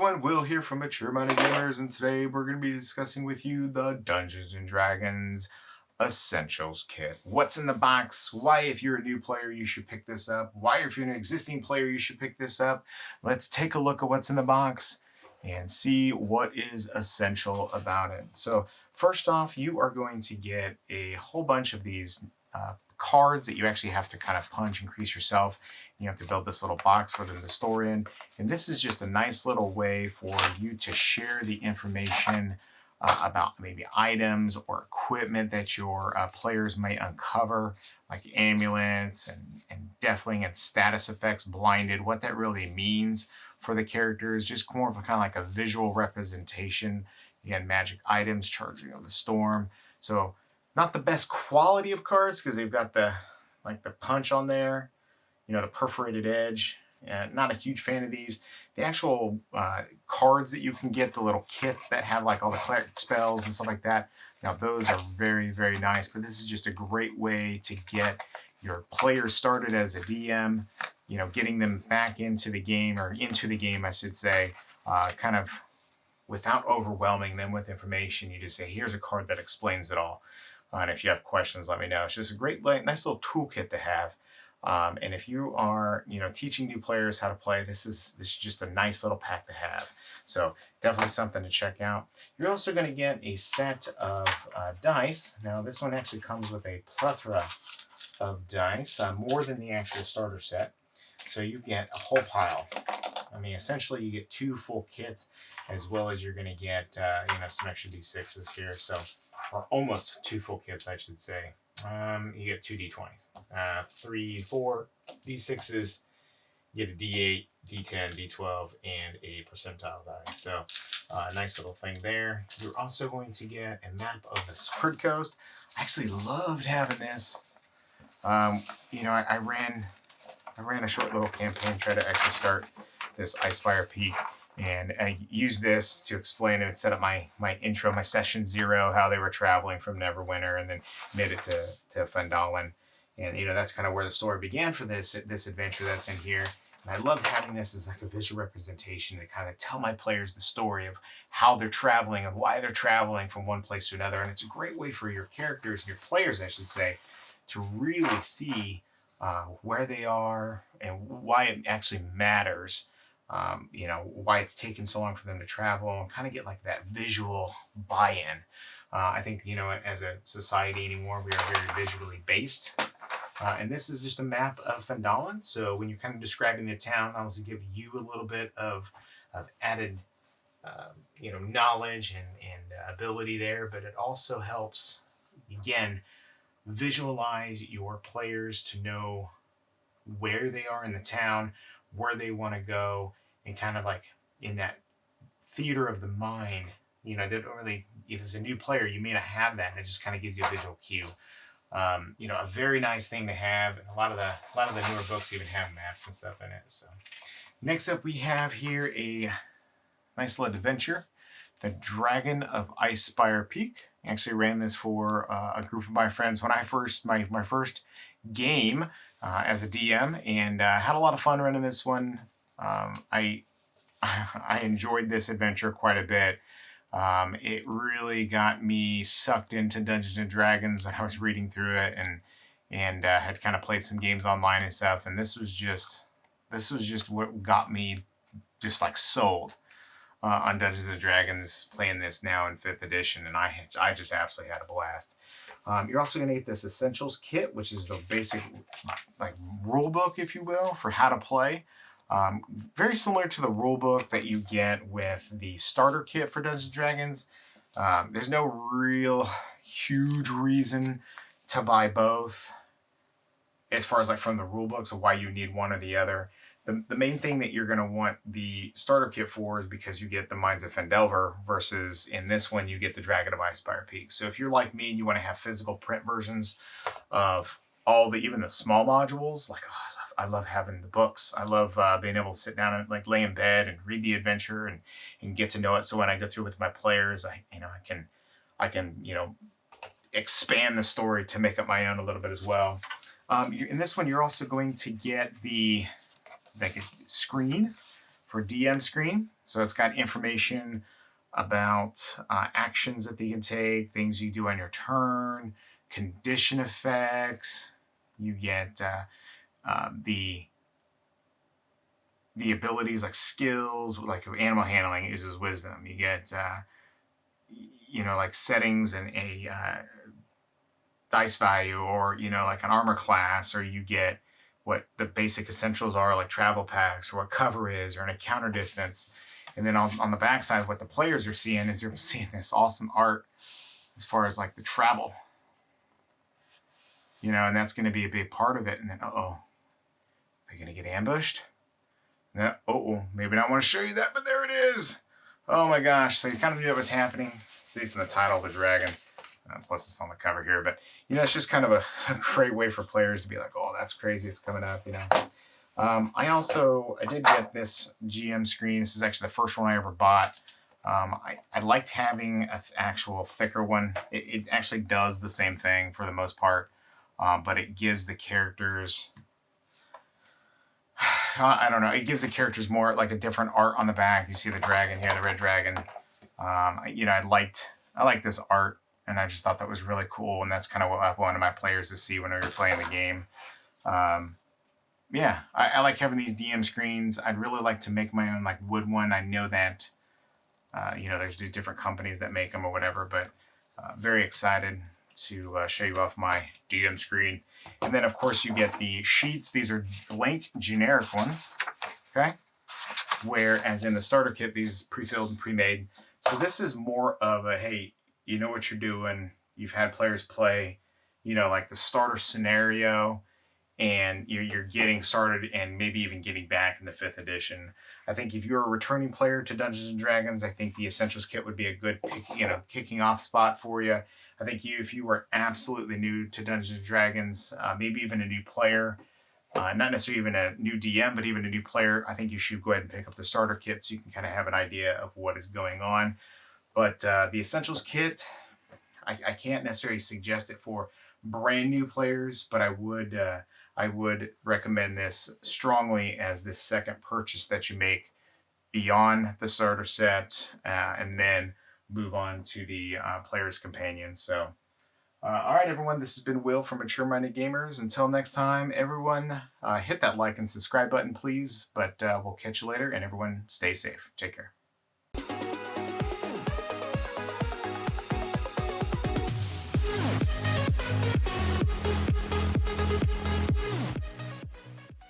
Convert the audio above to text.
everyone, Will here from Mature Minded Gamers, and today we're going to be discussing with you the Dungeons & Dragons Essentials Kit. What's in the box, why if you're a new player you should pick this up, why if you're an existing player you should pick this up. Let's take a look at what's in the box and see what is essential about it. So first off, you are going to get a whole bunch of these cards that you actually have to kind of punch and crease yourself. You have to build this little box for them to store in. And this is just a nice little way for you to share the information about maybe items or equipment that your players might uncover, like amulets and deafling and status effects, blinded, what that really means for the characters, just more of a kind of like a visual representation. Again, magic items, charging of the storm. So not the best quality of cards because they've got the punch on there, you know, the perforated edge. Not a huge fan of these. The actual cards that you can get, the little kits that have like all the cleric spells and stuff like that, now those are very, very nice. But this is just a great way to get your players started as a DM, you know, getting them back into the game, or into the game, I should say, kind of without overwhelming them with information. You just say, here's a card that explains it all. And if you have questions, let me know. It's just a great, nice little toolkit to have. And if you are, you know, teaching new players how to play, this is just a nice little pack to have. So definitely something to check out. You're also going to get a set of dice. Now this one actually comes with a plethora of dice, more than the actual starter set. So you get a whole pile. I mean, essentially you get 2 full kits, as well as you're going to get, you know, some extra D6s here. So, or almost 2 full kits, I should say. You get 2 D20s, 3, 4 D6s, you get a D8, D10, D12, and a percentile die. So, nice little thing there. You're also going to get a map of the Sword Coast. I actually loved having this. You know, I ran a short little campaign, try to actually start this Icespire Peak, and I used this to explain and set up my intro, my session 0, how they were traveling from Neverwinter and then made it to Fandolin. And, you know, that's kind of where the story began for this adventure that's in here. And I loved having this as like a visual representation to kind of tell my players the story of how they're traveling and why they're traveling from one place to another. And it's a great way for your characters, your players, I should say, to really see where they are and why it actually matters. You know, why it's taken so long for them to travel, and kind of get like that visual buy-in. I think, you know, as a society anymore, we are very visually based. And this is just a map of Fandolin. So when you're kind of describing the town, I'll also give you a little bit of added, you know, knowledge and ability there. But it also helps, again, visualize your players to know where they are in the town, where they want to go, and kind of like in that theater of the mind. You know, they don't really, if it's a new player, you may not have that, and it just kind of gives you a visual cue. You know, a very nice thing to have, and a lot of the newer books even have maps and stuff in it. So next up we have here a nice little adventure, the Dragon of Icespire Peak. I actually ran this for a group of my friends when I first, my first game as a DM, and had a lot of fun running this one. I enjoyed this adventure quite a bit. It really got me sucked into Dungeons and Dragons when I was reading through it, and had kind of played some games online and stuff. And this was just what got me just like sold on Dungeons and Dragons, playing this now in 5th edition, and I just absolutely had a blast. You're also going to get this Essentials Kit, which is the basic like rule book, if you will, for how to play. Very similar to the rule book that you get with the starter kit for Dungeons & Dragons. There's no real huge reason to buy both as far as like from the rule books of why you need one or the other. The main thing that you're going to want the starter kit for is because you get the Minds of Fendelver, versus in this one you get the Dragon of Icespire Peak. So if you're like me and you want to have physical print versions of all even the small modules, like I love having the books. I love being able to sit down and like lay in bed and read the adventure and get to know it. So when I go through with my players, I can you know, expand the story to make it my own a little bit as well. In this one, you're also going to get the like a screen for DM screen. So it's got information about actions that they can take, things you do on your turn, condition effects. You get the abilities like skills, like animal handling uses wisdom. You get like settings and a dice value, or like an armor class, or you get what the basic essentials are, like travel packs, or what cover is, or an encounter distance. And then on the backside, what the players are seeing is they're seeing this awesome art as far as like the travel, and that's going to be a big part of it. And then, they're going to get ambushed. And then, maybe not want to show you that, but there it is. Oh my gosh. So you kind of knew that was happening based on the title of the dragon. Plus it's on the cover here, but it's just kind of a great way for players to be like, oh, that's crazy, it's coming up, I did get this GM screen. This is actually the first one I ever bought. I liked having an actual thicker one. It actually does the same thing for the most part, but it gives the characters, I don't know, it gives the characters more like a different art on the back. You see the dragon here, the red dragon. I liked this art, and I just thought that was really cool, and that's kind of what I wanted my players to see when we were playing the game. Yeah, I like having these DM screens. I'd really like to make my own like wood one. I know that, there's these different companies that make them or whatever, but very excited to show you off my DM screen. And then, of course, you get the sheets. These are blank generic ones, okay? Whereas in the starter kit, these pre-filled and pre-made. So this is more of a, hey, you know what you're doing. You've had players play, like the starter scenario, and you're getting started and maybe even getting back in the 5th edition. I think if you're a returning player to Dungeons & Dragons, I think the Essentials Kit would be a good kicking off spot for you. I think if you were absolutely new to Dungeons & Dragons, maybe even a new player, not necessarily even a new DM, but even a new player, I think you should go ahead and pick up the starter kit so you can kind of have an idea of what is going on. But the Essentials Kit, I can't necessarily suggest it for brand new players, but I would recommend this strongly as the second purchase that you make beyond the starter set, and then move on to the Player's Companion. So, all right, everyone, this has been Will from Mature Minded Gamers. Until next time, everyone, hit that like and subscribe button, please. But we'll catch you later, and everyone, stay safe. Take care.